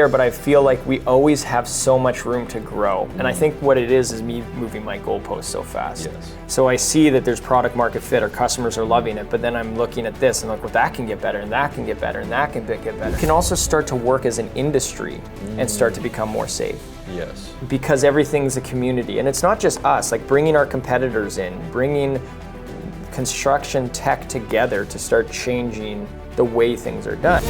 but I feel like we always have so much room to grow. And I think what it is me moving my goalposts so fast. Yes. So I see that there's product market fit, our customers are loving it, but then I'm looking at this and like, well, that can get better, and that can get better, and that can get better. You can also start to work as an industry and start to become more safe. Yes. Because everything's a community, and it's not just us, like bringing our competitors in, bringing construction tech together to start changing the way things are done.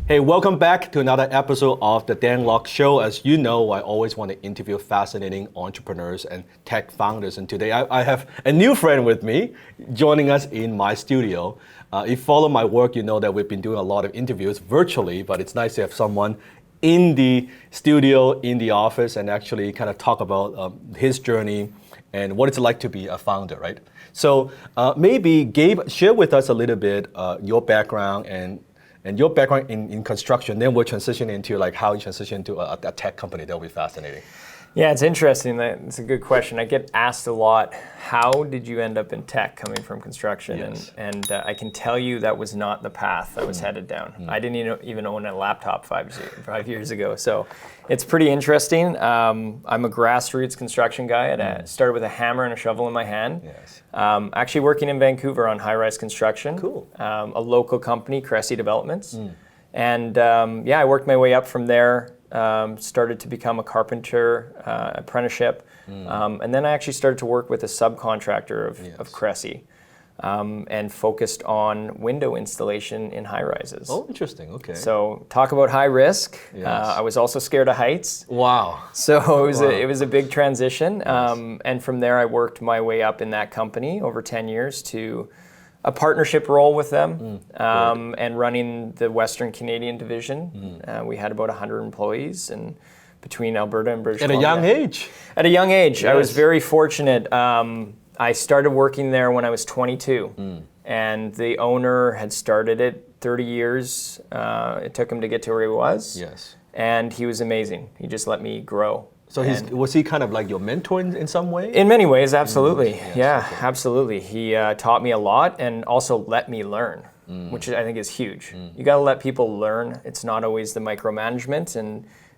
Hey, welcome back to another episode of the Dan Lok Show. As you know, I always want to interview fascinating entrepreneurs and tech founders. And today I have a new friend with me joining us in my studio. If you follow my work, you know that we've been doing a lot of interviews virtually, but it's nice to have someone in the studio, in the office, and actually kind of talk about his journey and what it's like to be a founder, right? So maybe Gabe, share with us a little bit your background and your background in construction, then we'll transition into like how you transition to a tech company. That'll be fascinating. Yeah, it's interesting. It's a good question. I get asked a lot, how did you end up in tech coming from construction? Yes. And I can tell you that was not the path I was headed down. I didn't even own a laptop 5 years ago. So it's pretty interesting. I'm a grassroots construction guy. I started with a hammer and a shovel in my hand. Yes. Actually working in Vancouver on high-rise construction. Cool. A local company, Cressy Developments. And I worked my way up from there. Started to become a carpenter apprenticeship, and then I actually started to work with a subcontractor of Cressy, and focused on window installation in high rises. Oh, interesting. Okay. So talk about high risk. Yes. I was also scared of heights. Wow. So it was a big transition, and from there I worked my way up in that company over 10 years to a partnership role with them, and running the Western Canadian division. We had about 100 employees, and between Alberta and British Columbia. At a young age. At a young age. Yes. I was very fortunate. I started working there when I was 22, and the owner had started it 30 years. It took him to get to where he was. Yes. And he was amazing. He just let me grow. So was he kind of like your mentor in some way? In many ways, absolutely. Yes, yeah, okay. Absolutely. He taught me a lot and also let me learn, which I think is huge. You got to let people learn. It's not always the micromanagement,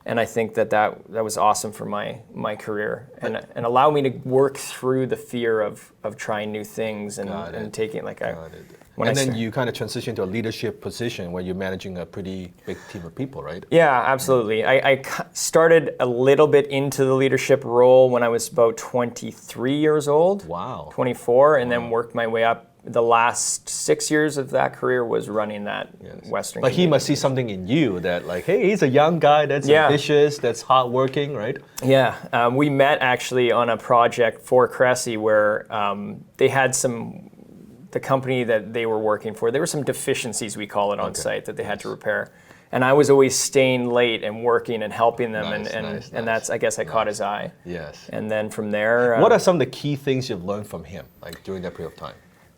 and I think that was awesome for my career and allow me to work through the fear of trying new things and taking like then you kind of transition to a leadership position where you're managing a pretty big team of people, right? Yeah, absolutely. I started a little bit into the leadership role when I was about 23 years old. Wow. 24, and then worked my way up. The last 6 years of that career was running that Western. But he must see something in you that like, hey, he's a young guy that's ambitious, that's hardworking, right? Yeah, we met actually on a project for Cressy where they had the company that they were working for, there were some deficiencies, we call it, on site that they had to repair. And I was always staying late and working and helping them, and that's, I guess I caught his eye. Yes. And then from there... what are some of the key things you've learned from him, like during that period of time,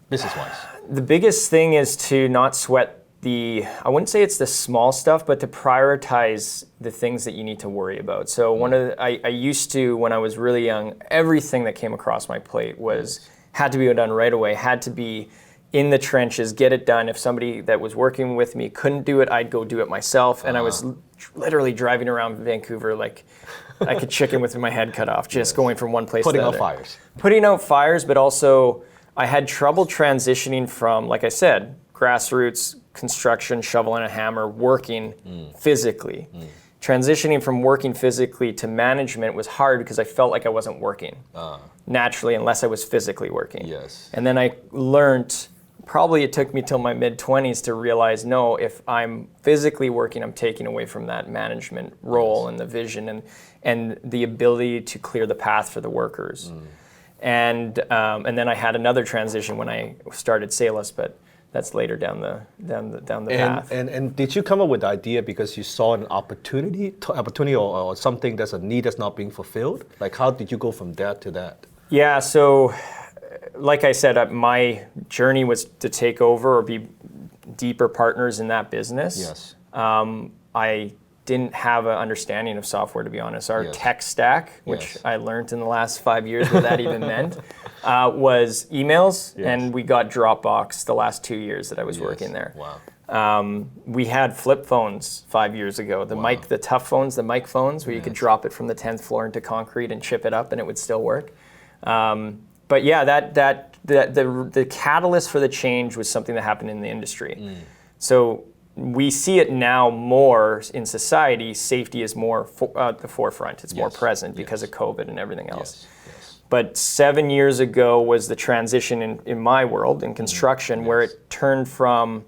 business-wise? The biggest thing is to not sweat I wouldn't say it's the small stuff, but to prioritize the things that you need to worry about. So I used to, when I was really young, everything that came across my plate had to be done right away, had to be in the trenches, get it done. If somebody that was working with me couldn't do it, I'd go do it myself. And I was literally driving around Vancouver like a chicken with my head cut off, just going from one place to the other. Putting out fires, but also I had trouble transitioning from, like I said, grassroots construction, shovel and a hammer, working physically. Transitioning from working physically to management was hard because I felt like I wasn't working naturally unless I was physically working. Yes. And then I learned, probably it took me till my mid-20s to realize, no, if I'm physically working, I'm taking away from that management role and the vision and the ability to clear the path for the workers. And then I had another transition when I started Salus, but that's later down the path. And did you come up with the idea because you saw an opportunity or something that's a need that's not being fulfilled? Like how did you go from that to that? Yeah, so like I said, my journey was to take over or be deeper partners in that business. Yes. I didn't have an understanding of software, to be honest. Our Yes. tech stack, which Yes. I learned in the last 5 years what that even meant, was emails, Yes. and we got Dropbox the last 2 years that I was working there. Wow. We had flip phones 5 years ago. The tough phones, the mic phones, where you could drop it from the 10th floor into concrete and chip it up, and it would still work. But yeah, the catalyst for the change was something that happened in the industry. So we see it now more in society. Safety is more at the forefront. It's more present because of COVID and everything else. Yes. But 7 years ago was the transition in my world, in construction, where it turned from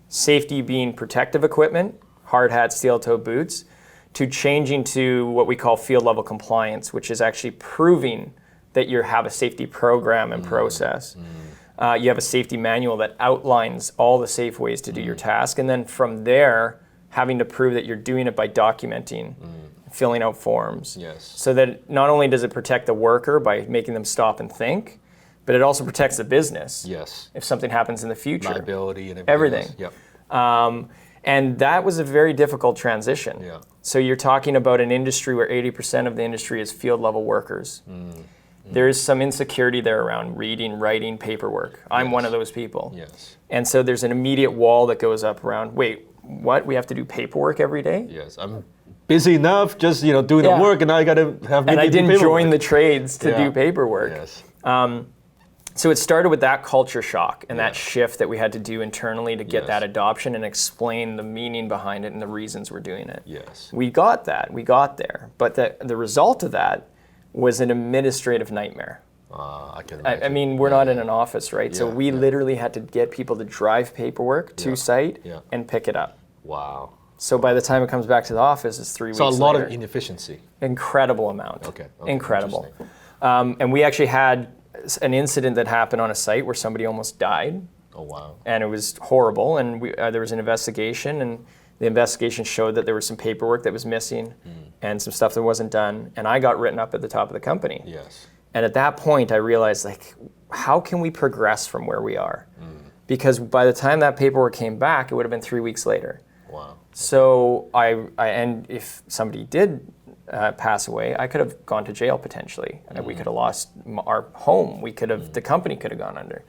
safety being protective equipment, hard hats, steel-toe boots, to changing to what we call field level compliance, which is actually proving that you have a safety program and process. You have a safety manual that outlines all the safe ways to do your task. And then from there, having to prove that you're doing it by documenting, filling out forms. Yes. So that not only does it protect the worker by making them stop and think, but it also protects the business. Yes. If something happens in the future. Liability and everything. Else. Yep. And that was a very difficult transition. Yeah. So you're talking about an industry where 80% of the industry is field level workers. There's some insecurity there around reading, writing, paperwork. I'm one of those people. Yes. And so there's an immediate wall that goes up around, wait, what? We have to do paperwork every day? Yes. I'm busy enough just doing the work, and now I got to have. And I didn't paperwork. join the trades to do paperwork. Yes. So it started with that culture shock and that shift that we had to do internally to get that adoption and explain the meaning behind it and the reasons we're doing it. Yes. We got that. We got there. But the result of that was an administrative nightmare. I can imagine. I mean, we're not in an office, right? So Yeah, we literally had to get people to drive paperwork to site and pick it up. Wow. So by the time it comes back to the office, it's 3 weeks So a lot later. of inefficiency. Incredible amount. Okay. Incredible. And we actually had an incident that happened on a site where somebody almost died. Oh, wow. And it was horrible. And there was an investigation, and the investigation showed that there was some paperwork that was missing and some stuff that wasn't done. And I got written up at the top of the company. Yes. And at that point, I realized, how can we progress from where we are? Because by the time that paperwork came back, it would have been 3 weeks later. Wow. So and if somebody did pass away, I could have gone to jail potentially. We could have lost our home. The company could have gone under.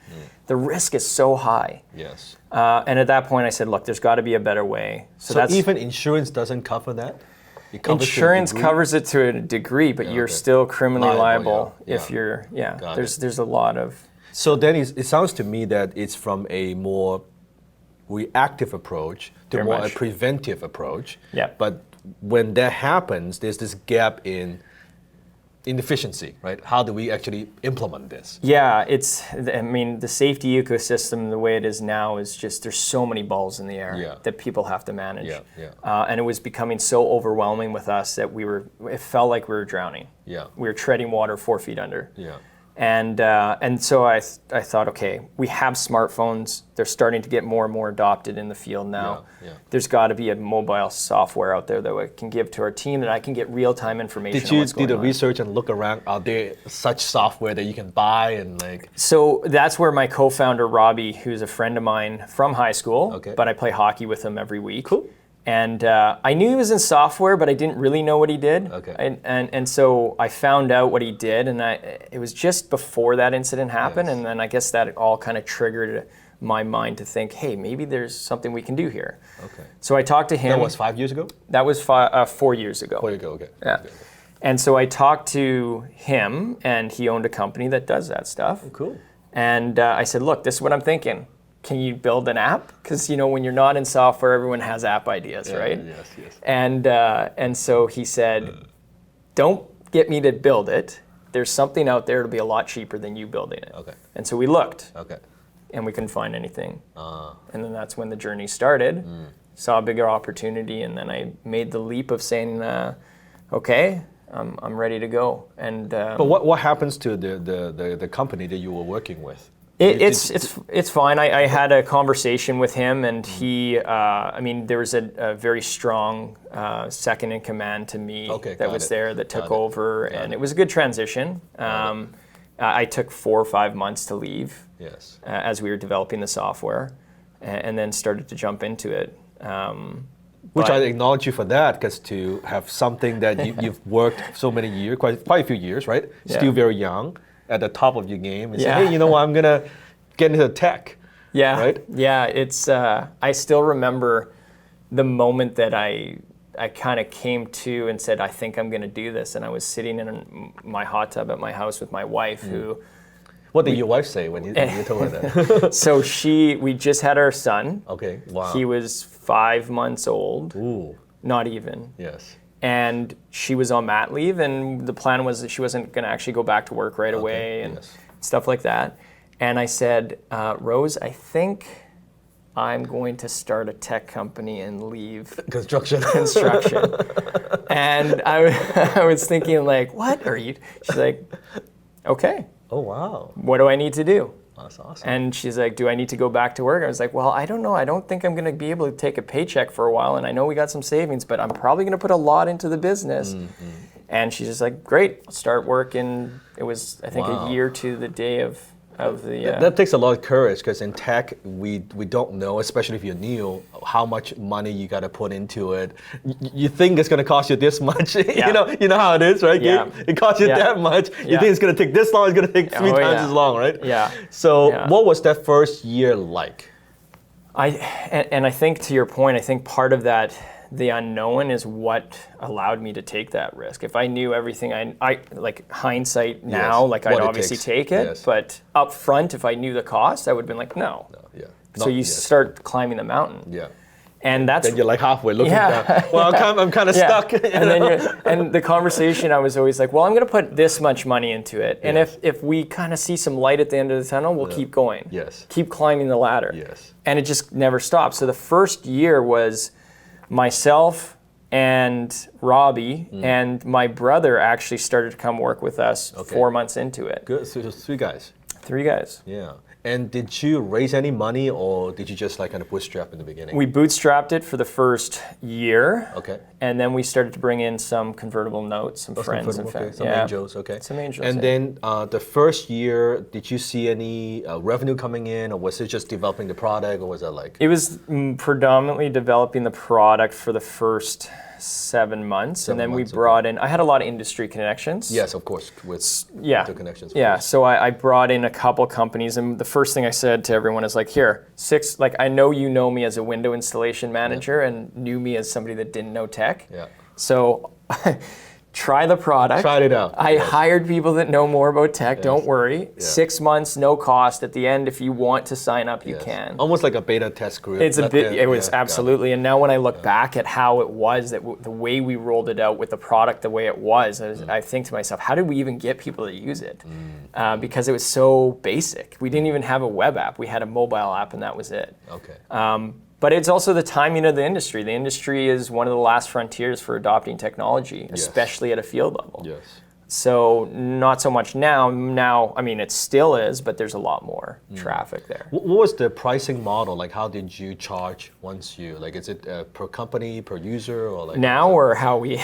The risk is so high. Yes. And at that point, I said, look, there's got to be a better way. So even insurance doesn't cover that? It covers insurance to a degree? covers it to a degree, but you're still criminally liable if you're, Got it. there's a lot of. So then it sounds to me that it's from a more reactive approach to Very more much. a preventive approach. Yeah. But when that happens, there's this gap in inefficiency, right? How do we actually implement this? Yeah, the safety ecosystem, the way it is now, is just there's so many balls in the air that people have to manage. And it was becoming so overwhelming with us that it felt like we were drowning. Yeah. We were treading water 4 feet under. Yeah. And so I thought, okay, we have smartphones. They're starting to get more and more adopted in the field now. Yeah. There's got to be a mobile software out there that I can give to our team that I can get real-time information Did on you what's do going the on. research and look around? Are there such software that you can buy and So that's where my co-founder, Robbie, who's a friend of mine from high school, but I play hockey with him every week. Cool. And I knew he was in software, but I didn't really know what he did. Okay. And so I found out what he did, and it was just before that incident happened, and then I guess that all kind of triggered my mind to think, hey, maybe there's something we can do here. Okay. So I talked to him. That was 5 years ago? That was 4 years ago. 4 years ago, okay. Yeah. Okay. And so I talked to him, and he owned a company that does that stuff. Cool. And I said, look, this is what I'm thinking. Can you build an app? Because when you're not in software, everyone has app ideas, right? Yes. And so he said, don't get me to build it. There's something out there that'll be a lot cheaper than you building it. Okay. And so we looked, Okay. and we couldn't find anything. And then that's when the journey started. Saw a bigger opportunity, and then I made the leap of saying, okay, I'm ready to go. And But what happens to the company that you were working with? It's fine. I had a conversation with him, and he, there was a very strong second in command to me that was there that took over, and it was a good transition. I took 4 or 5 months to leave as we were developing the software, and then started to jump into it. Which But- I acknowledge you for that, because to have something that you've worked so many years, quite a few years, right? Yeah. Still very young, at the top of your game, and Yeah. say, hey, you know what, I'm gonna get into tech. Yeah, Right? yeah. It's I still remember the moment that I kind of came to and said, I think I'm going to do this. And I was sitting in my hot tub at my house with my wife, who. What did your wife say when you told her that? So we just had our son. Okay, wow. He was 5 months old, Ooh, not even. yes. And she was on mat leave, and the plan was that she wasn't going to actually go back to work right away and yes. stuff like that. And I said, Rose, I think I'm going to start a tech company and leave Construction. construction. And I was thinking, like, what are you? She's like, okay, Oh, wow. what do I need to do? That's awesome. And she's like, do I need to go back to work? I was like, well, I don't know. I don't think I'm going to be able to take a paycheck for a while. And I know we got some savings, but I'm probably going to put a lot into the business. And she's just like, great, I'll start working. It was, I think, Wow. a year to the day of the... That takes a lot of courage, because in tech, we don't know, especially if you're new, how much money you got to put into it. You think it's going to cost you this much. Yeah. you know how it is, right? Yeah. It costs you Yeah. that much. You Yeah. think it's going to take this long, it's going to take three Oh, times yeah. as long, right? Yeah. So Yeah. what was that first year like? And I think, to your point, I think part of that, the unknown, is what allowed me to take that risk. If I knew everything, I like hindsight now, Yes, like what I'd it obviously takes. take it. Yes. But up front, if I knew the cost, I would have been like, no. Yeah. So you start climbing the mountain. Yeah. And that's... Then you're like halfway looking Yeah. down. Well, I'm kind of Yeah. stuck. And then and the conversation, I was always like, well, I'm going to put this much money into it. And Yes. if we kind of see some light at the end of the tunnel, we'll keep going. Yes. Keep climbing the ladder. Yes. And it just never stopped. So the first year was myself and Robbie and my brother actually started to come work with us 4 months into it. Good. So just 3 guys. 3 guys. Yeah. And did you raise any money, or did you just like kind of bootstrap in the beginning? We bootstrapped it for the first year. Okay. And then we started to bring in some convertible notes, some friends and family. Some angels, okay. Some angels, And yeah. then the first year, did you see any revenue coming in, or was it just developing the product, or was that like? It was predominantly developing the product for the first 7 months, and then we months, brought in. I had a lot of industry connections. Yes, of course, with the connections. of Yeah, course. so I brought in a couple companies, and the first thing I said to everyone is like, here, 6, like I know you know me as a window installation manager and knew me as somebody that didn't know tech. Yeah. So try the product. Tried it out. I hired people that know more about tech, don't worry. 6 months, no cost. At the end, if you want to sign up, you Yes. can. Almost like a beta test group. It's a Let bit. them- It was yeah, got absolutely. And now when I look back at how it was, the way we rolled it out with the product, the way it was, I think to myself, how did we even get people to use it? Because it was so basic. We didn't even have a web app. We had a mobile app, and that was it. Okay. But it's also the timing of the industry. The industry is one of the last frontiers for adopting technology, especially at a field level. Yes. So not so much now. Now, I mean, it still is, but there's a lot more traffic there. What was the pricing model? Like, how did you charge once you, like, is it per company, per user, or like? Now or how we...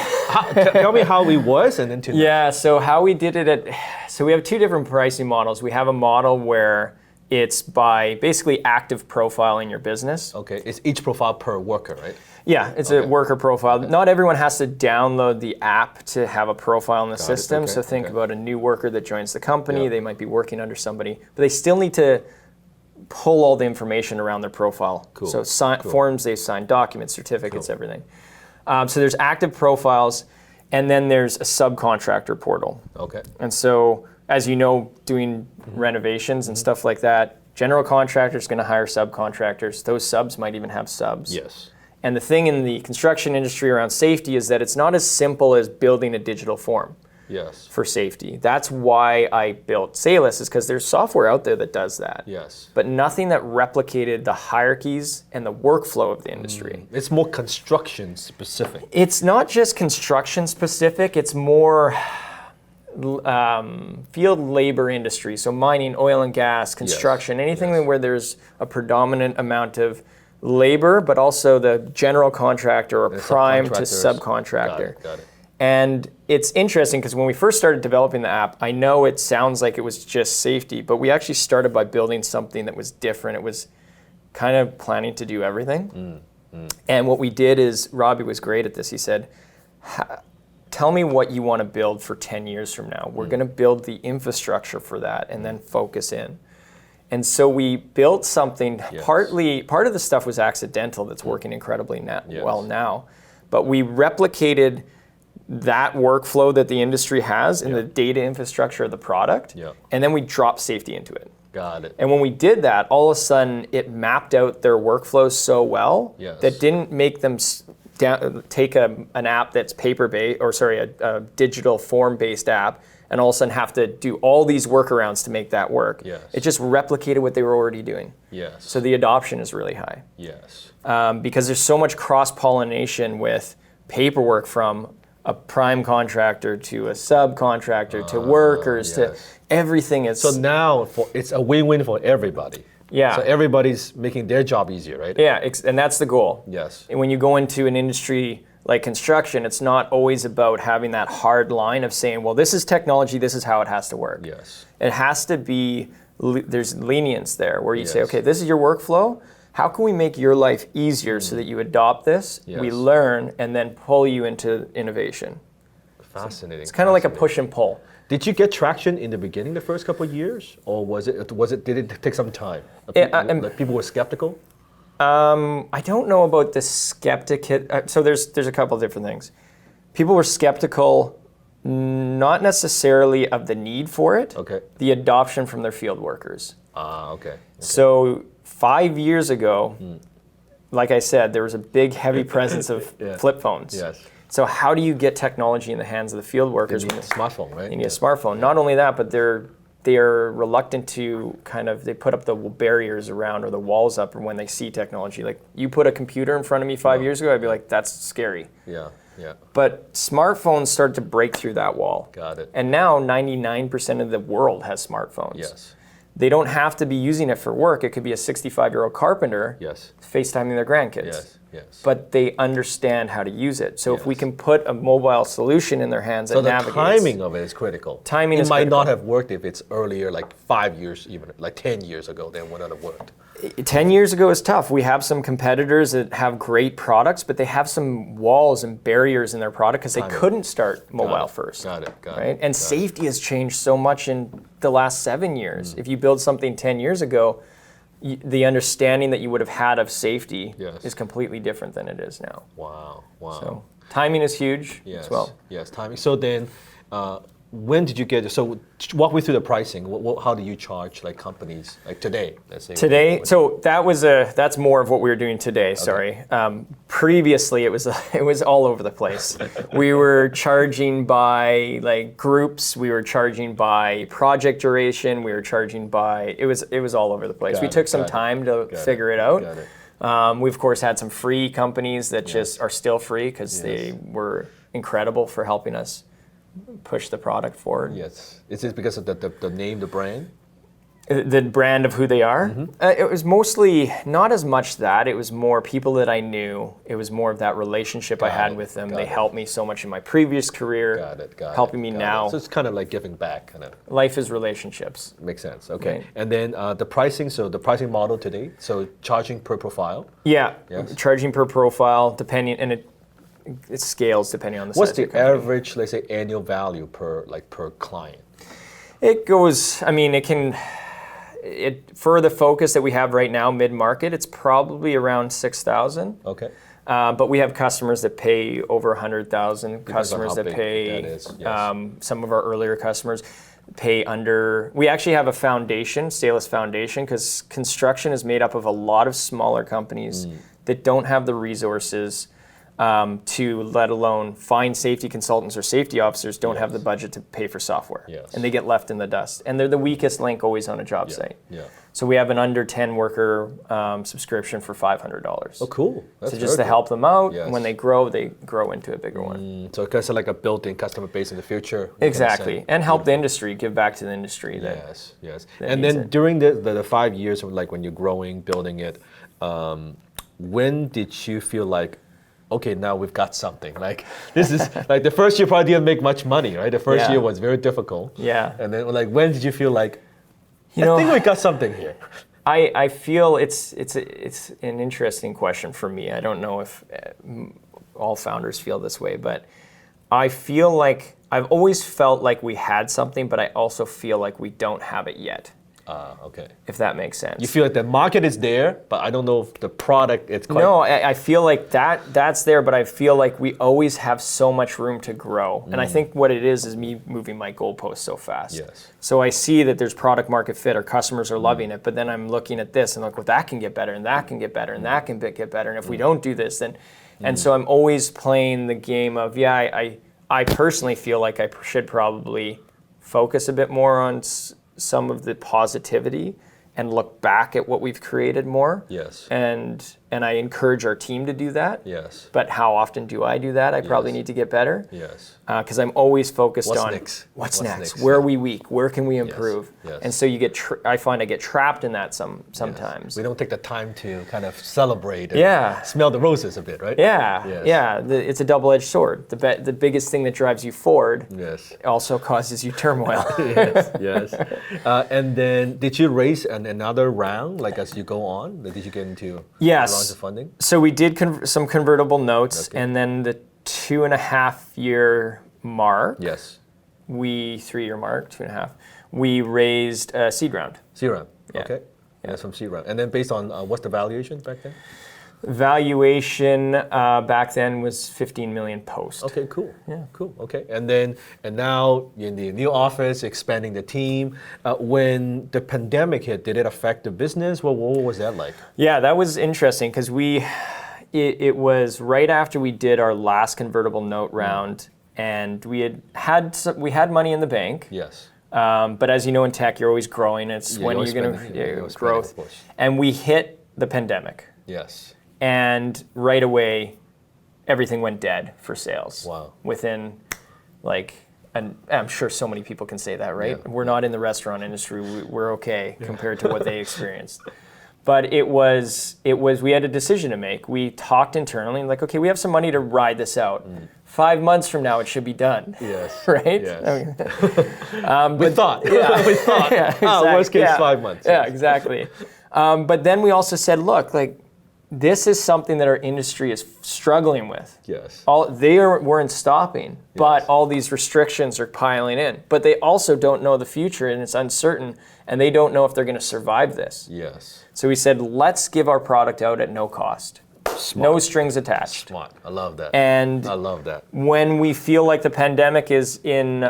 Tell me how it was, and then to Yeah, so how we did it so we have 2 different pricing models. We have a model where it's by basically active profile in your business. Okay, it's each profile per worker, right? Yeah, it's a worker profile. Not everyone has to download the app to have a profile in the system. okay, So think about a new worker that joins the company. Yeah. They might be working under somebody, but they still need to pull all the information around their profile. Cool, So forms, they sign documents, certificates, everything. So there's active profiles, and then there's a subcontractor portal. Okay. And so, as you know, doing renovations and stuff like that, general contractors going to hire subcontractors. Those subs might even have subs. Yes. And the thing in the construction industry around safety is that it's not as simple as building a digital form Yes. for safety. That's why I built Salus, is because there's software out there that does that. Yes. But nothing that replicated the hierarchies and the workflow of the industry. It's more construction specific. It's not just construction specific, it's more field labor industry. So mining, oil and gas, construction, anything where there's a predominant amount of labor, but also the general contractor or prime to subcontractor. Got it. And it's interesting because when we first started developing the app, I know it sounds like it was just safety, but we actually started by building something that was different. It was kind of planning to do everything. And what we did is, Robbie was great at this. He said, tell me what you want to build for 10 years from now. We're going to build the infrastructure for that and then focus in. And so we built something, part of the stuff was accidental that's working incredibly well now, but we replicated that workflow that the industry has in the data infrastructure of the product, and then we dropped safety into it. Got it. And when we did that, all of a sudden it mapped out their workflows so well that didn't make them take an app that's paper-based, or a digital form-based app, and all of a sudden have to do all these workarounds to make that work. It just replicated what they were already doing. So the adoption is really high. Because there's so much cross-pollination with paperwork from a prime contractor to a subcontractor to workers to everything. So now it's a win-win for everybody. So everybody's making their job easier, right? And that's the goal. And when you go into an industry like construction, it's not always about having that hard line of saying, well, this is technology, this is how it has to work. It has to be, there's lenience there where you say, okay, this is your workflow. How can we make your life easier so that you adopt this, we learn, and then pull you into innovation? Fascinating. It's kind of like a push and pull. Did you get traction in the beginning, the first couple of years, or did it take some time? People were skeptical? I don't know about the skeptic. So there's a couple of different things. People were skeptical, not necessarily of the need for it, the adoption from their field workers. So 5 years ago, like I said, there was a big, heavy presence of flip phones. So how do you get technology in the hands of the field workers? They need a smartphone, right? They need a smartphone. Not only that, but they're reluctant to they put up the barriers around or the walls up when they see technology. Like, you put a computer in front of me 5 years ago, I'd be like, that's scary. But smartphones started to break through that wall. And now 99% of the world has smartphones. They don't have to be using it for work. It could be a 65-year-old carpenter FaceTiming their grandkids. But they understand how to use it. So if we can put a mobile solution in their hands that navigates. So the timing of it is critical. It might not have worked if it's earlier, like 5 years, even like 10 years ago, then it would not have worked. 10 years ago is tough. We have some competitors that have great products, but they have some walls and barriers in their product because they couldn't start mobile first. And safety has changed so much in the last 7 years. If you build something 10 years ago, the understanding that you would have had of safety is completely different than it is now. So timing is huge as well. Timing. So then, when did you get it? So walk me through the pricing. How do you charge like companies like today? Let's say so that's more of what we were doing today. Sorry. Previously, it was all over the place. We were charging by like groups. We were charging by project duration. We were charging by it was all over the place. We took some time to figure it out. We of course had some free companies that just are still free because they were incredible for helping us push the product forward. Is it because of the name, the brand? The brand of who they are? It was mostly not as much that. It was more people that I knew. It was more of that relationship I had with them. They helped me so much in my previous career, helping me now. So it's kind of like giving back. Life is relationships. Makes sense. Okay. Right. And then the pricing, so the pricing model today, so charging per profile? Charging per profile, depending, and it scales depending on the size. What's the average, let's say, annual value per client? It goes, for the focus that we have right now, mid-market, it's probably around 6,000. But we have customers that pay over 100,000, customers that pay, some of our earlier customers pay under. We actually have a foundation, Salus Foundation, because construction is made up of a lot of smaller companies that don't have the resources to let alone find safety consultants or safety officers, don't have the budget to pay for software. And they get left in the dust. And they're the weakest link always on a job site. So we have an under 10 worker subscription for $500. Oh, cool. That's just to help them out. When they grow into a bigger one. So it's kind of like a built-in customer base in the future. Exactly. And help the industry, give back to the industry. And then during the 5 years of like when you're growing, building it, when did you feel like, okay, now we've got something. Like this is like the first year probably didn't make much money, right? The first year was very difficult. And then like when did you feel like, I think we got something here? I feel it's an interesting question for me. I don't know if all founders feel this way, but I feel like I've always felt like we had something, but I also feel like we don't have it yet. Okay. If that makes sense. You feel like the market is there, but I don't know if the product is quite... No, I feel like that's there, but I feel like we always have so much room to grow. And I think what it is me moving my goalposts so fast. Yes. So I see that there's product market fit, or customers are loving it, but then I'm looking at this and like, well, that can get better, and that can get better, and that can get better. And if we don't do this, then... And so I'm always playing the game of, I personally feel like I should probably focus a bit more on some of the positivity and look back at what we've created more. Yes. And I encourage our team to do that. Yes. But how often do I do that? I probably need to get better. Yes. Because I'm always focused What's on next? What's next? Yeah. Where are we weak? Where can we improve? Yes. And so you get, I find I get trapped in that sometimes. Yes. We don't take the time to kind of celebrate and smell the roses a bit, right? Yeah, Yes. It's a double-edged sword. The biggest thing that drives you forward also causes you turmoil. Yes. And then, did you raise another round, like as you go on? Did you get into rounds of funding? So we did some convertible notes, and then the 2.5-year mark. Yes. 3-year mark, 2.5. We raised a seed round. Seed round. Yeah. Okay. Yeah, some seed round. And then based on what's the valuation back then? Valuation back then was 15 million post. Okay, cool. Yeah, cool. Okay, and now you're in the new office, expanding the team. When the pandemic hit, did it affect the business? What was that like? Yeah, that was interesting because it was right after we did our last convertible note round, and we had money in the bank. Yes. But as you know, in tech, you're always growing. It's when you're going to growth, and we hit the pandemic. Yes. And right away, everything went dead for sales. Wow. Within, and I'm sure so many people can say that, right? Yeah. We're not in the restaurant industry. We're okay compared to what they experienced. But it was we had a decision to make. We talked internally, okay, we have some money to ride this out. 5 months from now, it should be done. Yes. Right? Yes. We thought. Yeah. We thought. Yeah, exactly. Worst case, 5 months. Yeah, exactly. But then we also said, look, this is something that our industry is struggling with. Yes. They weren't stopping, but all these restrictions are piling in. But they also don't know the future, and it's uncertain, and they don't know if they're going to survive this. Yes. So we said, let's give our product out at no cost. Smart. No strings attached. Smart. I love that. And I love that. when we feel like the pandemic is in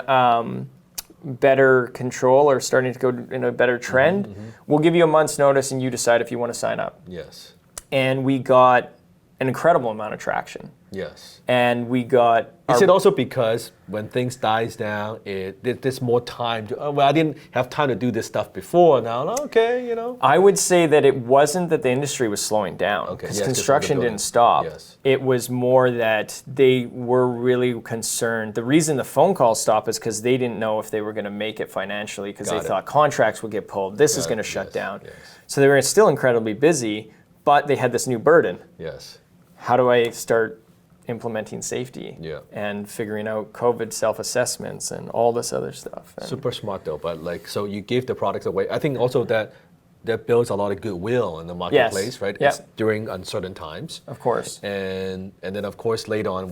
better control or starting to go in a better trend, we'll give you a month's notice and you decide if you want to sign up. Yes. And we got an incredible amount of traction. Yes. And we got... Is it also because when things dies down, there's more time to, I didn't have time to do this stuff before, now, okay, I would say that it wasn't that the industry was slowing down, because construction didn't stop. Yes. It was more that they were really concerned. The reason the phone calls stopped is because they didn't know if they were going to make it financially, because they thought contracts would get pulled, this is going to shut down. Yes. So they were still incredibly busy, but they had this new burden. Yes. How do I start implementing safety and figuring out COVID self-assessments and all this other stuff? And super smart though, but so you give the products away. I think also that builds a lot of goodwill in the marketplace, right? Yeah. It's during uncertain times. Of course. And then of course later on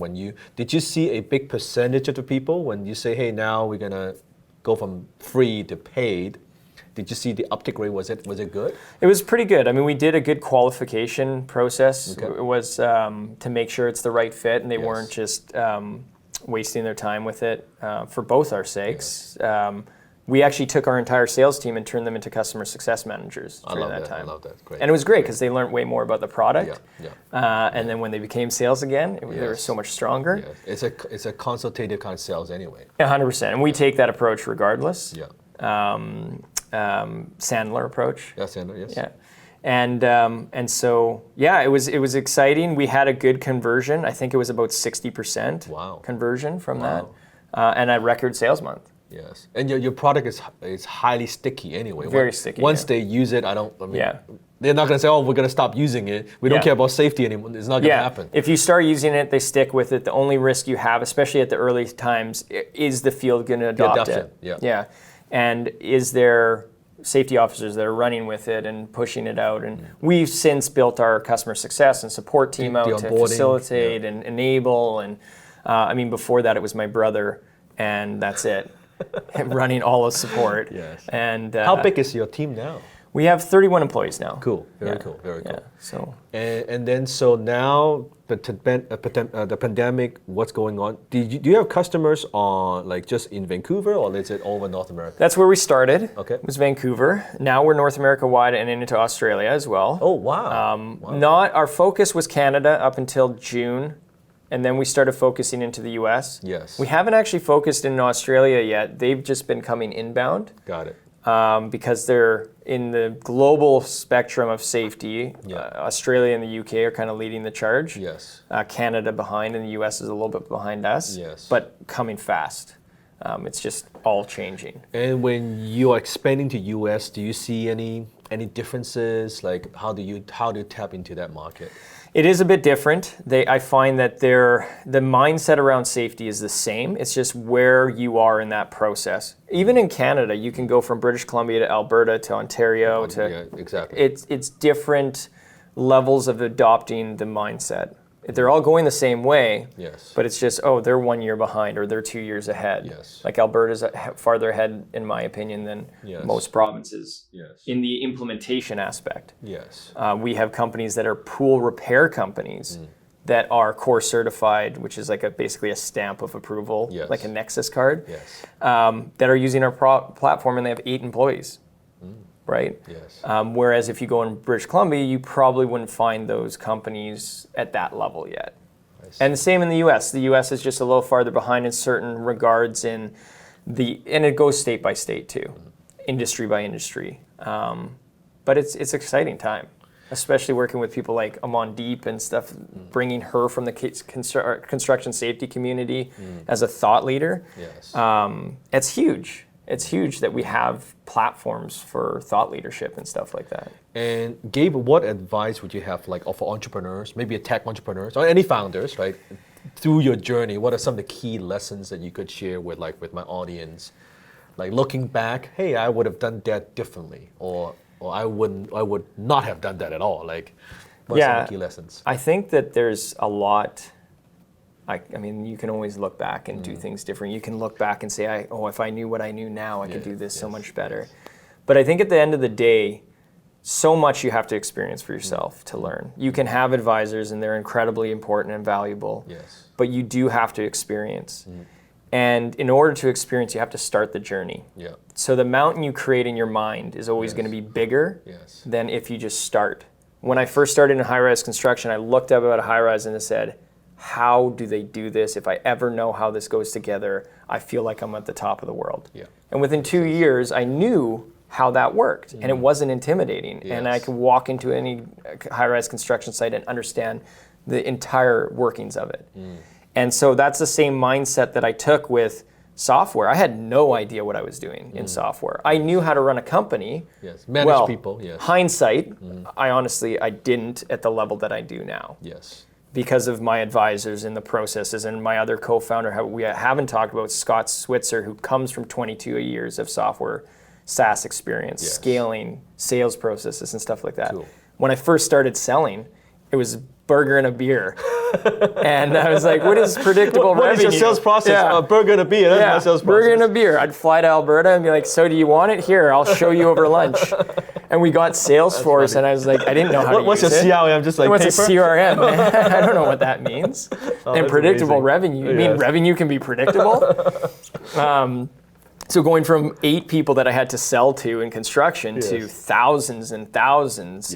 did you see a big percentage of the people when you say, hey, now we're gonna go from free to paid? Did you see the uptick rate? Was it good? It was pretty good. I mean, we did a good qualification process. Okay. It was to make sure it's the right fit, and they weren't just wasting their time with it for both our sakes. Yes. We actually took our entire sales team and turned them into customer success managers during that time. I love that. Great. And it was great because they learned way more about the product. Yeah. And then when they became sales again, they were so much stronger. Yeah. It's a consultative kind of sales anyway. 100%. And we take that approach regardless. Yeah. Sandler approach. Yeah, Sandler, yes. Yeah. And so it was exciting. We had a good conversion. I think it was about 60% conversion from that, and a record sales month. Yes, and your product is highly sticky anyway. Very sticky. Once they use it, they're not going to say, oh, we're going to stop using it. We don't care about safety anymore. It's not going to happen. If you start using it, they stick with it. The only risk you have, especially at the early times, is the field going to adopt it? Yeah. Yeah. And is there safety officers that are running with it and pushing it out. And we've since built our customer success and support team out to facilitate and enable. And I mean, before that, it was my brother, and that's it. Running all of support. Yes. And how big is your team now? We have 31 employees now. Cool. Very cool. Very cool. Yeah, so. And then so now the pandemic, what's going on? Do you have customers on like just in Vancouver, or is it over North America? That's where we started. Okay. It was Vancouver. Now we're North America wide and into Australia as well. Oh wow. Not our focus was Canada up until June. And then we started focusing into the US. Yes. We haven't actually focused in Australia yet. They've just been coming inbound. Got it. Because they're in the global spectrum of safety. Australia and the UK are kind of leading the charge. Yes. Canada behind, and the US is a little bit behind us. Yes. But coming fast. It's just all changing. And when you are expanding to US, do you see any differences? Like how do you tap into that market? It is a bit different. I find that the mindset around safety is the same. It's just where you are in that process. Even in Canada, you can go from British Columbia to Alberta to Ontario to. Yeah, exactly. It's different levels of adopting the mindset. They're all going the same way. Yes. But it's just, they're 1 year behind or they're 2 years ahead. Yes. Like Alberta's farther ahead, in my opinion, than most provinces. Yes. In the implementation aspect. Yes. We have companies that are pool repair companies that are core certified, which is like basically a stamp of approval, like a Nexus card, that are using our platform, and they have 8 employees. Right? Yes. Whereas if you go in British Columbia, you probably wouldn't find those companies at that level yet. And the same in the US. The US is just a little farther behind in certain regards and it goes state by state too, industry by industry. But it's exciting time, especially working with people like Amandeep and stuff, bringing her from the construction safety community as a thought leader. Yes. It's huge. It's huge that we have platforms for thought leadership and stuff like that. And Gabe, what advice would you have like for entrepreneurs, maybe tech entrepreneurs or any founders, right? Through your journey, what are some of the key lessons that you could share with my audience? Like looking back, hey, I would have done that differently, or I would not have done that at all. Like, what are some of the key lessons? I think that there's a lot. I mean, you can always look back and do things different. You can look back and say, if I knew what I knew now, I could do this so much better. But I think at the end of the day, so much you have to experience for yourself to learn. You can have advisors, and they're incredibly important and valuable. Yes. But you do have to experience. And in order to experience, you have to start the journey. Yeah. So the mountain you create in your mind is always going to be bigger than if you just start. When I first started in high-rise construction, I looked up at a high-rise and I said, how do they do this? If I ever know how this goes together, I feel like I'm at the top of the world. Yeah. And within 2 years, I knew how that worked, and it wasn't intimidating. And I could walk into any high-rise construction site and understand the entire workings of it. And so that's the same mindset that I took with software. I had no idea what I was doing in software. I knew how to run a company. Yes, manage people. Yes. Hindsight, I didn't at the level that I do now. Yes. Because of my advisors and the processes, and my other co-founder, we haven't talked about, Scott Switzer, who comes from 22 years of software SaaS experience, scaling sales processes and stuff like that. Cool. When I first started selling, it was burger and a beer. And I was like, what is predictable revenue? What is your sales process? A burger and a beer, that's my sales process. Burger and a beer. I'd fly to Alberta and be like, so do you want it? Here, I'll show you over lunch. And we got Salesforce, and I was like, I didn't know how to use it. What's a CRM? Just like what's paper? A CRM? I don't know what that means. And predictable revenue. You mean revenue can be predictable? So going from 8 people that I had to sell to in construction to thousands and thousands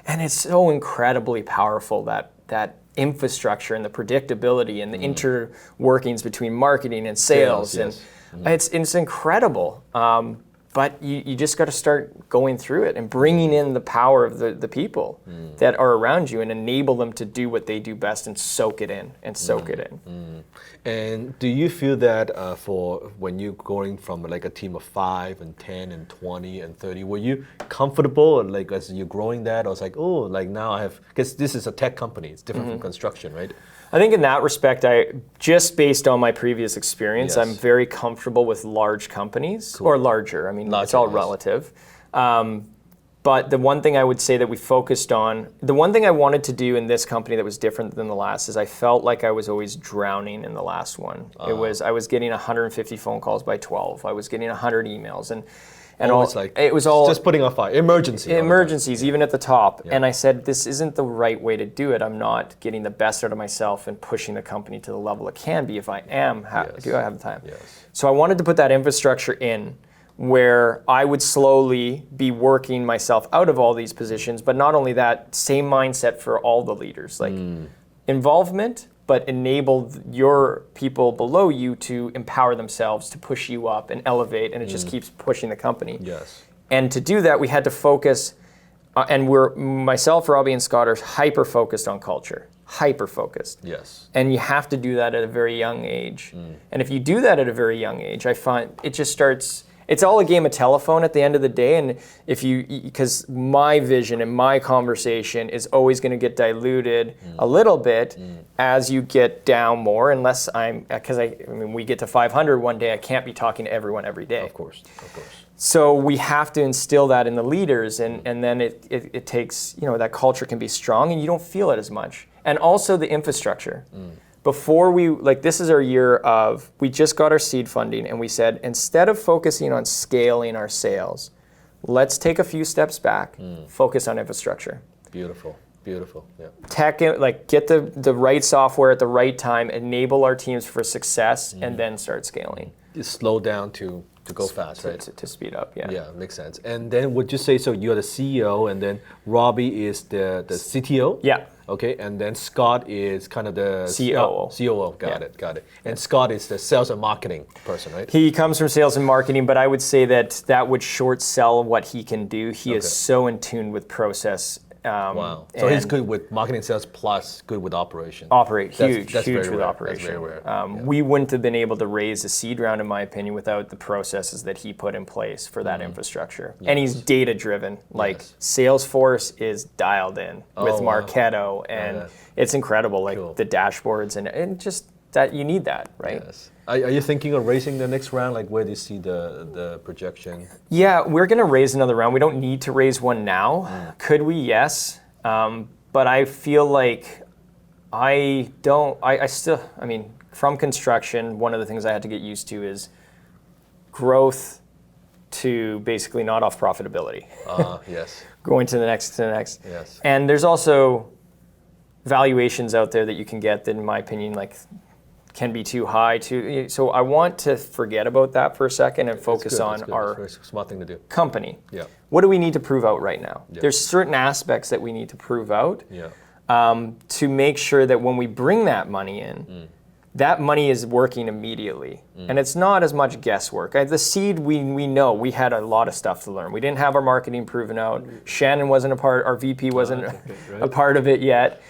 and it's so incredibly powerful, that infrastructure and the predictability and the interworkings between marketing and sales. It's incredible. But you just got to start going through it and bringing in the power of the people that are around you and enable them to do what they do best and soak it in And do you feel that for when you're going from like a team of 5 and 10 and 20 and 30, were you comfortable like as you're growing that? Or it's like, now I have, because this is a tech company, it's different from construction, right? I think in that respect, just based on my previous experience, Yes. I'm very comfortable with large companies or larger. I mean, it's Larger, all yes. relative. But the one thing I would say that we focused on, the one thing I wanted to do in this company that was different than the last is I felt like I was always drowning in the last one. I was getting 150 phone calls by 12. I was getting 100 emails and Always all, like it was all just putting on fire. emergencies, even at the top. And I said, this isn't the right way to do it. I'm not getting the best out of myself and pushing the company to the level it can be if I am. Do I have the time? Yes. So I wanted to put that infrastructure in where I would slowly be working myself out of all these positions, but not only that, same mindset for all the leaders, like involvement, but enable your people below you to empower themselves, to push you up and elevate, and it just keeps pushing the company. Yes. And to do that, we had to focus, and myself, Robbie, and Scott are hyper-focused on culture, hyper-focused. Yes. And you have to do that at a very young age. And if you do that at a very young age, I find it just starts, it's all a game of telephone at the end of the day. And because my vision and my conversation is always going to get diluted a little bit as you get down more, unless because we get to 500 one day, I can't be talking to everyone every day. Of course. So we have to instill that in the leaders, and then it takes, that culture can be strong and you don't feel it as much. And also the infrastructure. Before this is our year of, we just got our seed funding and we said, instead of focusing on scaling our sales, let's take a few steps back, focus on infrastructure. Beautiful, yeah. Tech, get the right software at the right time, enable our teams for success, and then start scaling. Just slow down to go fast, right? To speed up, yeah. Yeah, makes sense. And then would you say, so you're the CEO and then Robbie is the CTO? Yeah. Okay, and then Scott is kind of the COO. COO, got it. And Scott is the sales and marketing person, right? He comes from sales and marketing, but I would say that would short sell what he can do. He is so in tune with process. Wow. So he's good with marketing, sales, plus good with operation. Huge with operation. That's very rare. We wouldn't have been able to raise a seed round, in my opinion, without the processes that he put in place for that infrastructure. Yes. And he's data driven. Salesforce is dialed in with Marketo, and it's incredible. The dashboards and just that you need that, right? Yes. Are you thinking of raising the next round? Where do you see the projection? Yeah, we're going to raise another round. We don't need to raise one now. Could we? Yes. But I feel like from construction, one of the things I had to get used to is growth to basically not off profitability. Yes. Going to the next. Yes. And there's also valuations out there that you can get that, in my opinion, can be too high. So I want to forget about that for a second and focus on our That's a smart thing to do. company. Yeah. What do we need to prove out right now? Yeah. There's certain aspects that we need to prove out Yeah. to make sure that when we bring that money in, that money is working immediately. And it's not as much guesswork. The seed, we know we had a lot of stuff to learn. We didn't have our marketing proven out. Shannon wasn't a part, our VP wasn't a part of it yet.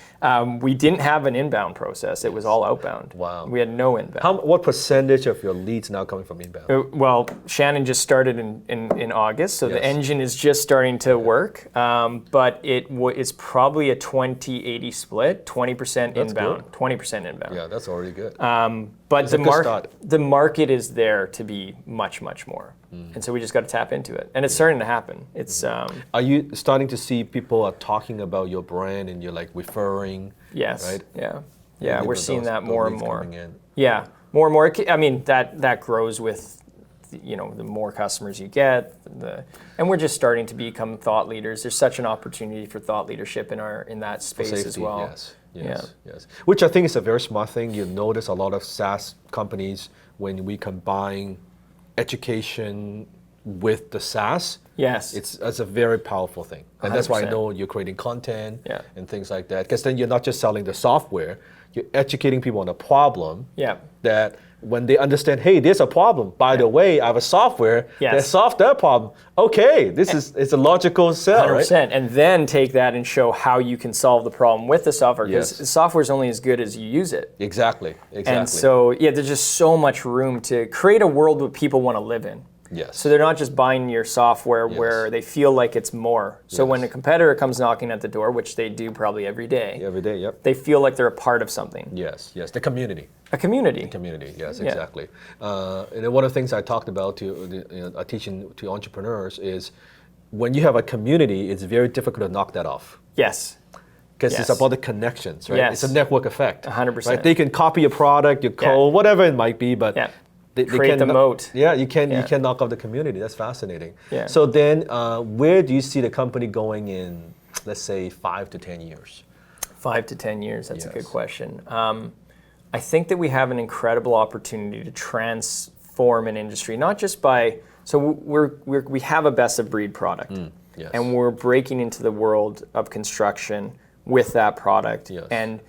We didn't have an inbound process. It was all outbound. Wow. We had no inbound. What percentage of your leads now coming from inbound? Well, Shannon just started in August, so the engine is just starting to work. But it's probably a 20-80 split, 20% inbound, 20% inbound. Yeah, that's already good. But It's a good start. the market is there to be much, much more. And so we just got to tap into it. And it's starting to happen. It's Are you starting to see people are talking about your brand and you're referring? Yes. Right? Yeah, we're seeing that more and more. Coming in. Yeah, more and more. I mean, that grows with, the more customers you get, and we're just starting to become thought leaders. There's such an opportunity for thought leadership in that space as well. Yes. Which I think is a very smart thing. You notice a lot of SaaS companies, when we combine education with the SaaS, it's a very powerful thing. And 100%. That's why I know you're creating content and things like that. Because then you're not just selling the software, you're educating people on a problem that when they understand, hey, there's a problem. By the way, I have a software that solves that problem. Okay, it's a logical sell, 100%. Right? And then take that and show how you can solve the problem with the software. Because the software is only as good as you use it. Exactly. And so, there's just so much room to create a world that people want to live in. Yes. So they're not just buying your software Yes. where they feel like it's more. So when a competitor comes knocking at the door, which they do probably every day, Every day, yep. they feel like they're a part of something. Yes, yes, the community. A community. Community, yes, Yeah. exactly. And then one of the things I talked about teaching to entrepreneurs is when you have a community, it's very difficult to knock that off. Yes. Because it's about the connections, right? Yes. It's a network effect. 100%. Right? They can copy your product, your code, whatever it might be, but they create the moat. Yeah, you can't knock off the community. That's fascinating. Yeah. So then, where do you see the company going in, let's say, 5 to 10 years? 5 to 10 years, that's a good Yes. question. I think that we have an incredible opportunity to transform an industry, not just by, so we have a best of breed product, Yes. and we're breaking into the world of construction with that product, Yes. and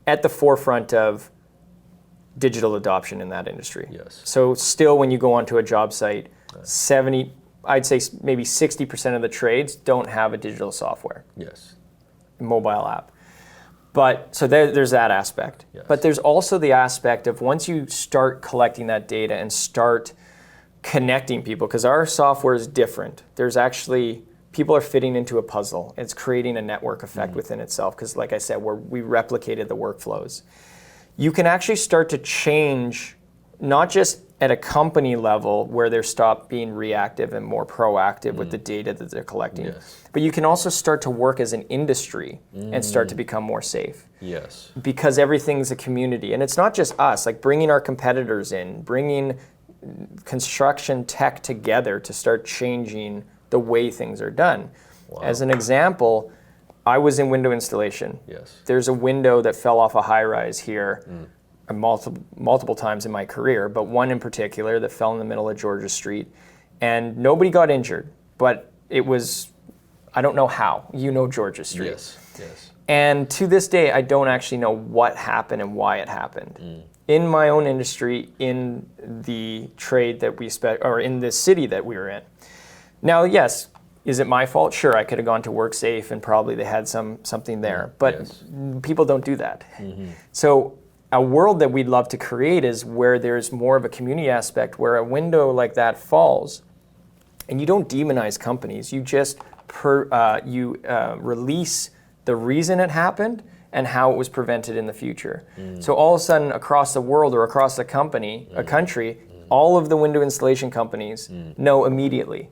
at the forefront of digital adoption in that industry. Yes. So still when you go onto a job site, I'd say maybe 60% of the trades don't have a digital software, Yes. mobile app. But so there's that aspect. Yes. But there's also the aspect of once you start collecting that data and start connecting people, because our software is different. There's actually, people are fitting into a puzzle. It's creating a network effect within itself, because like I said, we replicated the workflows. You can actually start to change, not just at a company level where they're stopped being reactive and more proactive with the data that they're collecting, Yes. but you can also start to work as an industry and start to become more safe. Yes. Because everything's a community. And it's not just us, like bringing our competitors in, bringing construction tech together to start changing the way things are done. Wow. As an example, I was in window installation. Yes. There's a window that fell off a high-rise here multiple times in my career, but one in particular that fell in the middle of Georgia Street. And nobody got injured, but it was, I don't know how. You know Georgia Street. Yes. Yes. And to this day, I don't actually know what happened and why it happened. In my own industry, in the trade that or in the city that we were in. Now, yes, is it my fault? Sure, I could have gone to work safe and probably they had something there, but Yes. people don't do that. So a world that we'd love to create is where there's more of a community aspect, where a window like that falls, and you don't demonize companies. You just release the reason it happened and how it was prevented in the future. So all of a sudden, across the world or across a country, all of the window installation companies know immediately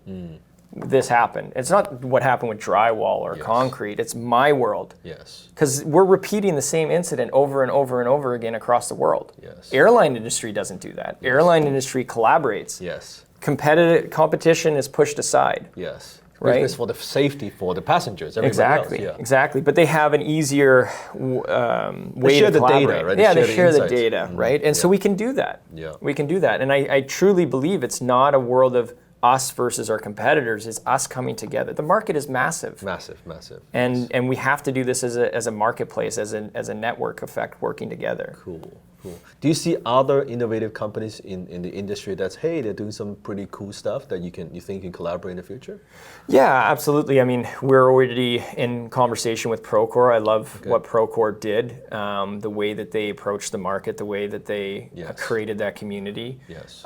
this happened. It's not what happened with drywall or concrete. It's my world. Yes. Because we're repeating the same incident over and over and over again across the world. Yes. Airline industry doesn't do that. Airline industry collaborates. Yes. Competition is pushed aside. Yes. Right? Because for the safety for the passengers, everybody Exactly. else. Yeah. Exactly. But they have an easier way share to the data, collaborate. right? Yeah, They they share share the the insights. data, right? And so we can do that. Yeah. We can do that. And I truly believe it's not a world of us versus our competitors. It's us coming together. The market is massive. Massive, massive. And we have to do this as a marketplace, as a network effect working together. Cool, cool. Do you see other innovative companies in the industry that's, hey, they're doing some pretty cool stuff that you think can collaborate in the future? Yeah, absolutely. I mean, we're already in conversation with Procore. I love what Procore did, the way that they approached the market, the way that they created that community. Yes.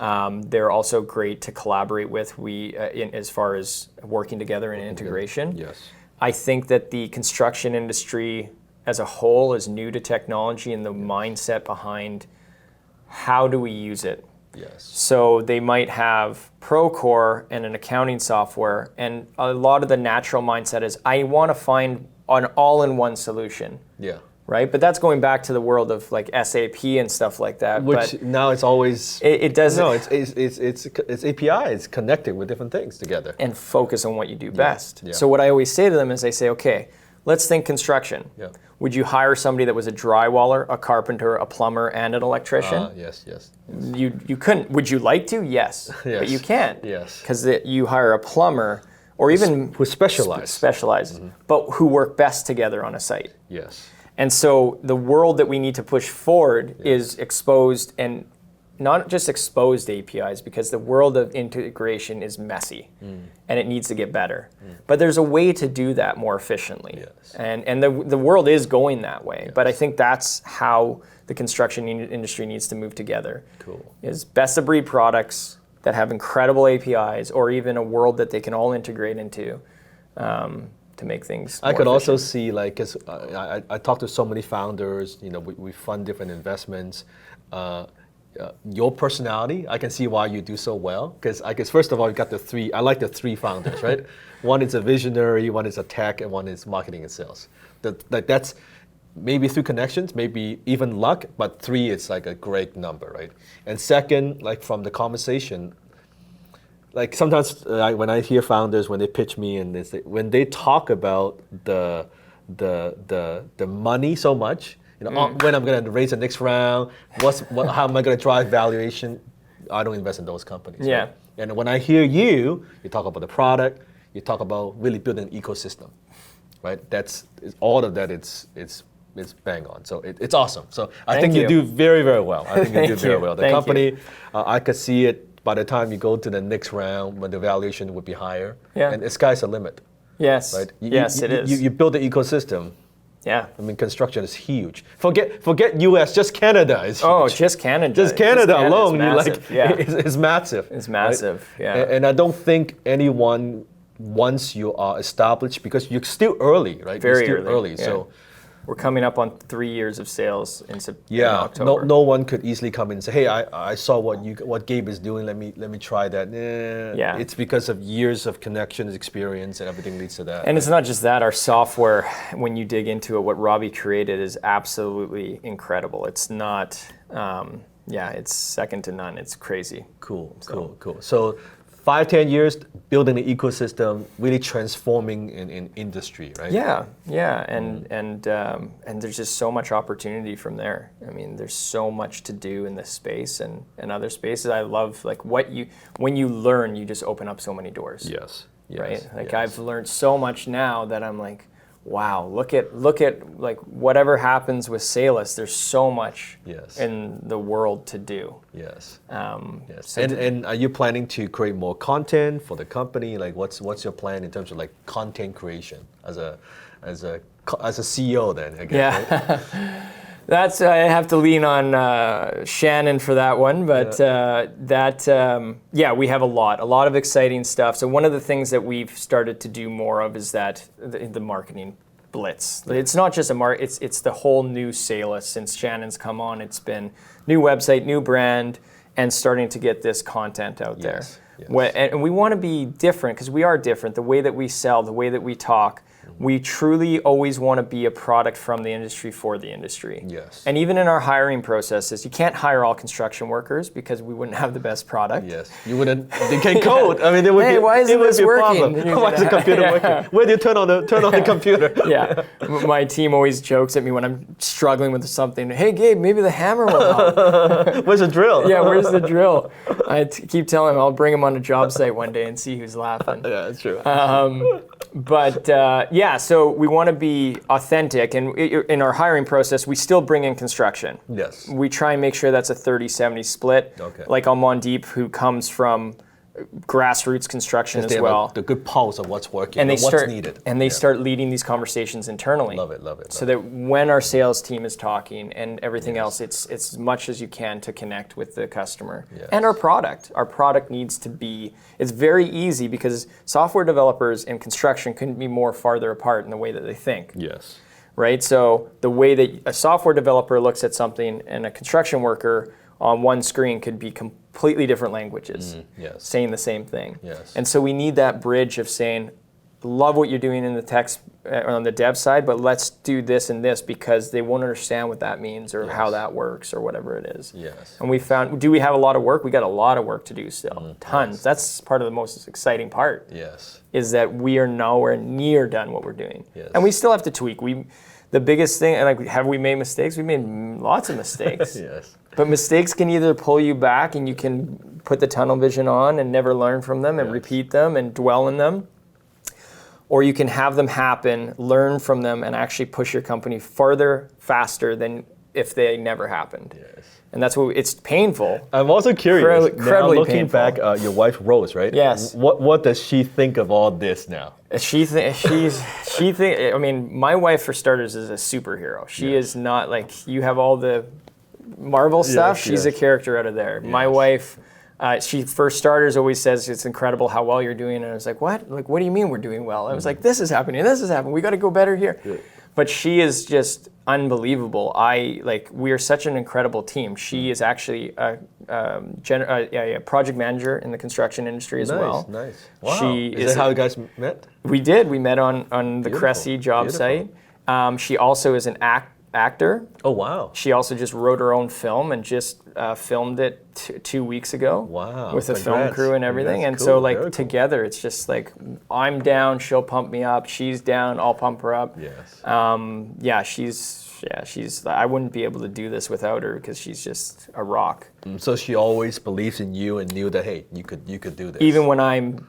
They're also great to collaborate with. As far as working together in integration. Yes. I think that the construction industry as a whole is new to technology and the mindset behind how do we use it. Yes. So they might have Procore and an accounting software, and a lot of the natural mindset is I want to find an all-in-one solution. Yeah. Right, but that's going back to the world of like SAP and stuff like that. Which but now it's always it doesn't. No, it's API. It's connected with different things together. And focus on what you do best. Yeah. So what I always say to them is I say, okay, let's think construction. Yeah. Would you hire somebody that was a drywaller, a carpenter, a plumber, and an electrician? Yes. You couldn't. Would you like to? Yes. Yes. But you can't. Yes. Because you hire a plumber or even who specialize. but who work best together on a site. Yes. And so the world that we need to push forward is exposed, and not just exposed APIs, because the world of integration is messy and it needs to get better. But there's a way to do that more efficiently. Yes. And the world is going that way. Yes. But I think that's how the construction industry needs to move together. Cool. Is best of breed products that have incredible APIs, or even a world that they can all integrate into to make things more I could also efficient. see, like, 'cause I talk to so many founders, we fund different investments. Your personality, I can see why you do so well. Because I guess, first of all, you got I like the three founders, right? One is a visionary, one is a tech, and one is marketing and sales. That's maybe through connections, maybe even luck, but three is like a great number, right? And second, like from the conversation, like sometimes when I hear founders, when they pitch me and when they talk about the money so much, when I'm going to raise the next round, how am I going to drive valuation? I don't invest in those companies. Yeah. Right? And when I hear you talk about the product, you talk about really building an ecosystem, right? All of that. It's bang on. So it's awesome. So I think you do very, very well. I think you do very well. The company, I could see it by the time you go to the next round when the valuation would be higher. Yeah. And the sky's the limit. Yes. Right? It is. You build the ecosystem. Yeah. I mean, construction is huge. Forget U.S., just Canada is huge. Oh, just Canada. Just Canada alone, Yeah. it's massive. It's massive, right? yeah. And I don't think anyone, once you are established, because you're still early, right? Very you're still early. Yeah. So we're coming up on 3 years of sales in yeah, October. no one could easily come in and say, hey, I saw what Gabe is doing. Let me try that. Yeah. It's because of years of connections, experience, and everything leads to that. And it's not just that. Our software, when you dig into it, what Robbie created is absolutely incredible. It's not, it's second to none. It's crazy. Cool. So 5-10 years building the ecosystem, really transforming in industry, right? Yeah, and there's just so much opportunity from there. I mean, there's so much to do in this space and other spaces. I love like when you learn, you just open up so many doors. Yes. Right? Like I've learned so much now that I'm like, wow, look at like whatever happens with Salus, there's so much in the world to do. Yes. Yes. So and are you planning to create more content for the company? Like what's your plan in terms of like content creation as a CEO then, I guess, right? I have to lean on Shannon for that one, but we have a lot of exciting stuff. So one of the things that we've started to do more of is that the marketing blitz. It's not just it's the whole new Salus. Since Shannon's come on, it's been new website, new brand, and starting to get this content out there. Yes. And we want to be different because we are different. The way that we sell, the way that we talk. We truly always want to be a product from the industry for the industry. Yes. And even in our hiring processes, you can't hire all construction workers because we wouldn't have the best product. Yes. You wouldn't. They can't code. I mean, there would be. Why isn't this working? Why is the computer working? Where do you turn on the computer? Yeah. My team always jokes at me when I'm struggling with something. Hey, Gabe, maybe the hammer went off. Where's the drill? Yeah, where's the drill? I keep telling him I'll bring him on a job site one day and see who's laughing. Yeah, that's true. So we want to be authentic, and in our hiring process, we still bring in construction. Yes. We try and make sure that's a 30-70 split. Okay. Like Mondeep, who comes from grassroots construction as well. The good pulse of what's working and what's needed. And they start leading these conversations internally. Love it. So that when our sales team is talking and everything else, it's as much as you can to connect with the customer. Yes. And our product. Our product needs to be, it's very easy because software developers and construction couldn't be more farther apart in the way that they think. Yes. Right? So the way that a software developer looks at something and a construction worker on one screen could be completely different languages saying the same thing. Yes. And so we need that bridge of saying, love what you're doing in the text on the dev side, but let's do this and this because they won't understand what that means or how that works or whatever it is. Yes. And we found, do we have a lot of work? We got a lot of work to do still. Tons. Yes. That's part of the most exciting part. Yes. Is that we are nowhere near done what we're doing. Yes. And we still have to tweak. The biggest thing, like, have we made mistakes? We made lots of mistakes. Yes. But mistakes can either pull you back and you can put the tunnel vision on and never learn from them and repeat them and dwell in them. Or you can have them happen, learn from them, and actually push your company farther, faster than if they never happened. Yes. And that's what it's painful. I'm also curious. Incredibly now, looking painful. back, your wife Rose, right? Yes. What does she think of all this now? I mean, my wife for starters is a superhero. She is not like, you have all the Marvel stuff. She's a character out of there. Yes. My wife, She, for starters, always says it's incredible how well you're doing. And I was like, what? Like, what do you mean we're doing well? I was like, this is happening. We got to go better here. Yeah. But she is just unbelievable. We are such an incredible team. She is actually a project manager in the construction industry as well. Nice. Wow. Is that how you guys met? We did. We met on the Cressy job site. She also is an actor. Oh, wow. She also just wrote her own film and just filmed it 2 weeks ago. Wow. With a film crew and everything. And so together, it's just like, I'm down, she'll pump me up. She's down, I'll pump her up. Yes. She's I wouldn't be able to do this without her because she's just a rock. So she always believes in you and knew that, hey, you could do this. Even when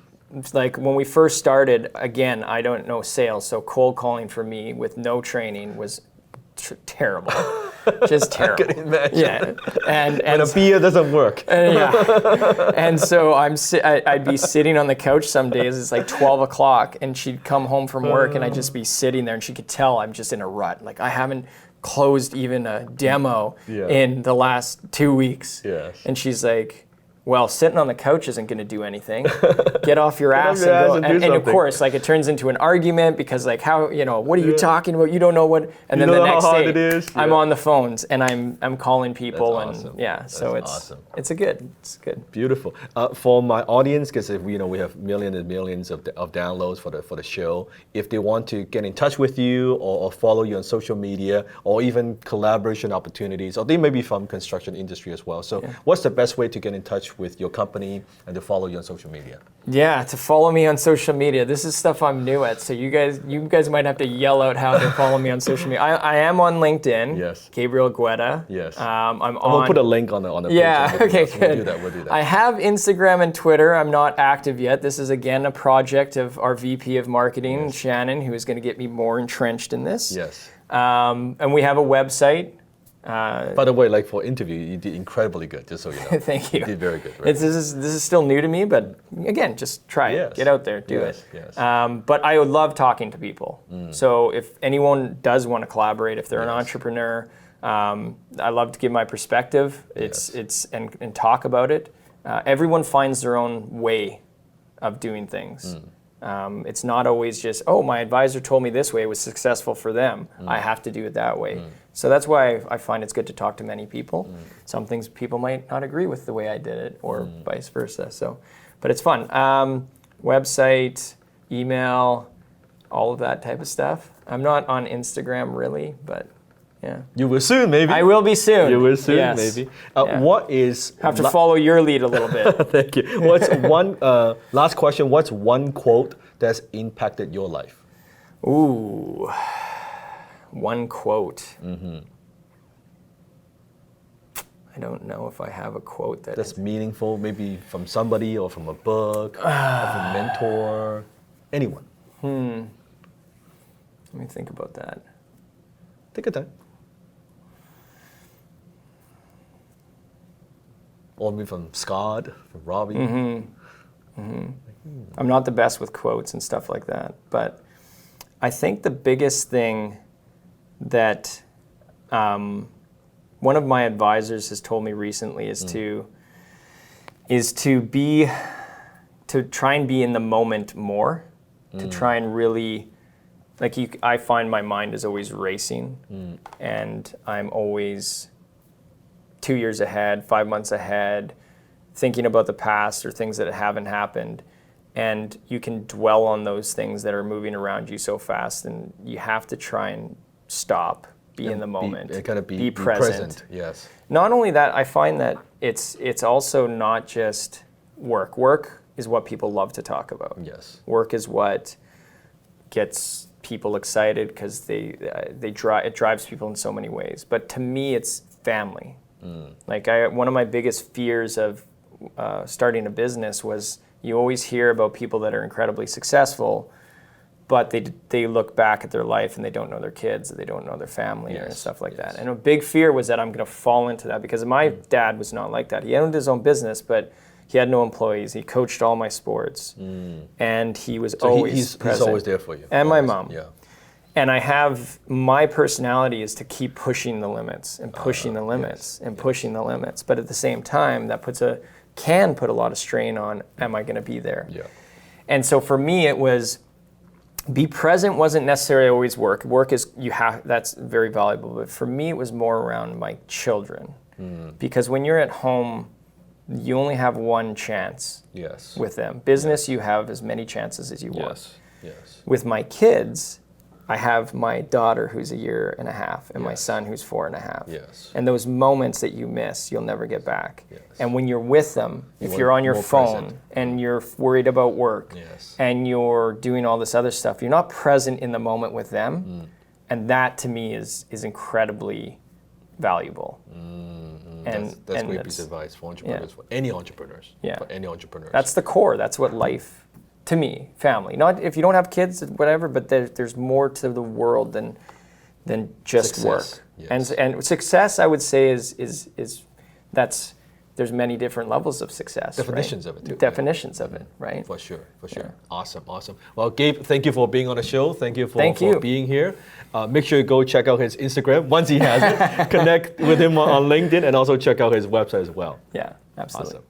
we first started, again, I don't know sales, so cold calling for me with no training was terrible. Just terrible. I can imagine. Yeah. And a beer doesn't work. And so I'd be sitting on the couch some days, it's like 12 o'clock, and she'd come home from work and I'd just be sitting there and she could tell I'm just in a rut. Like, I haven't closed even a demo in the last 2 weeks. Yes. And she's like, well, sitting on the couch isn't going to do anything. Get off your ass and go. And of course, like, it turns into an argument because, like, how, what are you talking about? You don't know what. And then the next day, I'm on the phones and I'm calling people. That's awesome. So it's good. Beautiful. For my audience, because we have millions and millions of downloads for the show. If they want to get in touch with you or follow you on social media or even collaboration opportunities, or they may be from construction industry as well. So what's the best way to get in touch with your company and to follow you on social media? Yeah, to follow me on social media. This is stuff I'm new at, so you guys might have to yell out how to follow me on social media. I am on LinkedIn. Yes. Gabriel Guetta. Yes. I'm gonna put a link on the yeah, page. Okay, so good. We'll do that. I have Instagram and Twitter. I'm not active yet. This is, again, a project of our VP of Marketing, Shannon, who is going to get me more entrenched in this. Yes. And we have a website. By the way, like, for interview, you did incredibly good, just so you know. Thank you. You did very good. This is still new to me, but again, just try it. Get out there, do it. Yes. But I would love talking to people. So if anyone does want to collaborate, if they're an entrepreneur, I love to give my perspective. And talk about it. Everyone finds their own way of doing things. It's not always just, my advisor told me this way, it was successful for them. I have to do it that way. So that's why I find it's good to talk to many people. Some things people might not agree with the way I did it, or vice versa. So, but it's fun. Website, email, all of that type of stuff. I'm not on Instagram really, but yeah. You will soon, maybe. I will be soon. You will soon, maybe. What is... Have to follow your lead a little bit. Thank you. What's one, last question, what's one quote that's impacted your life? Ooh, one quote. I don't know if I have a quote that's meaningful, maybe from somebody or from a book, or from a mentor, anyone. Let me think about that. Take your time. Or maybe from Scott, from Robbie. I'm not the best with quotes and stuff like that, but I think the biggest thing that one of my advisors has told me recently is to try and be in the moment more, to try and really, I find my mind is always racing, and I'm always 2 years ahead, 5 months ahead, thinking about the past or things that haven't happened. And you can dwell on those things that are moving around you so fast, and you have to try and stop, be in the moment, be present. Yes. Not only that, I find that it's also not just work. Work is what people love to talk about. Yes. Work is what gets people excited because it drives people in so many ways. But to me, it's family. One of my biggest fears of starting a business was you always hear about people that are incredibly successful, but they look back at their life and they don't know their kids, they don't know their family and stuff like that. And a big fear was that I'm going to fall into that because my dad was not like that. He owned his own business, but he had no employees. He coached all my sports, and he was always present. He's always there for you. And my mom. Yeah. And my personality is to keep pushing the limits and pushing the limits and pushing the limits. But at the same time, that puts a can put a lot of strain on, am I going to be there? Yeah. And so for me, it was be present wasn't necessarily always work. Work is, that's very valuable. But for me, it was more around my children. Because when you're at home, you only have one chance Yes. with them. Business, you have as many chances as you want. Yes. Yes. With my kids, I have my daughter who's 1.5 years and my son who's 4.5. Yes. And those moments that you miss, you'll never get back. Yes. And when you're with them, if you're on your more phone present. and you're worried about work Yes. and you're doing all this other stuff, you're not present in the moment with them. And that to me is incredibly valuable. And That's great piece of advice for entrepreneurs, for any entrepreneurs. Yeah. For any entrepreneurs. That's the core. That's what life, to me, family. Not if you don't have kids, whatever, but there's more to the world than just Success, work. yes. And success, I would say, is that's there's many different levels of success. Definitions right? of it too, Definitions of it, right? For sure, for sure. Yeah. Awesome, awesome. Well, Gabe, thank you for being on the show. Thank you for Thank you. being here. Make sure you go check out his Instagram once he has it. Connect with him on LinkedIn and also check out his website as well. Yeah, absolutely. Awesome.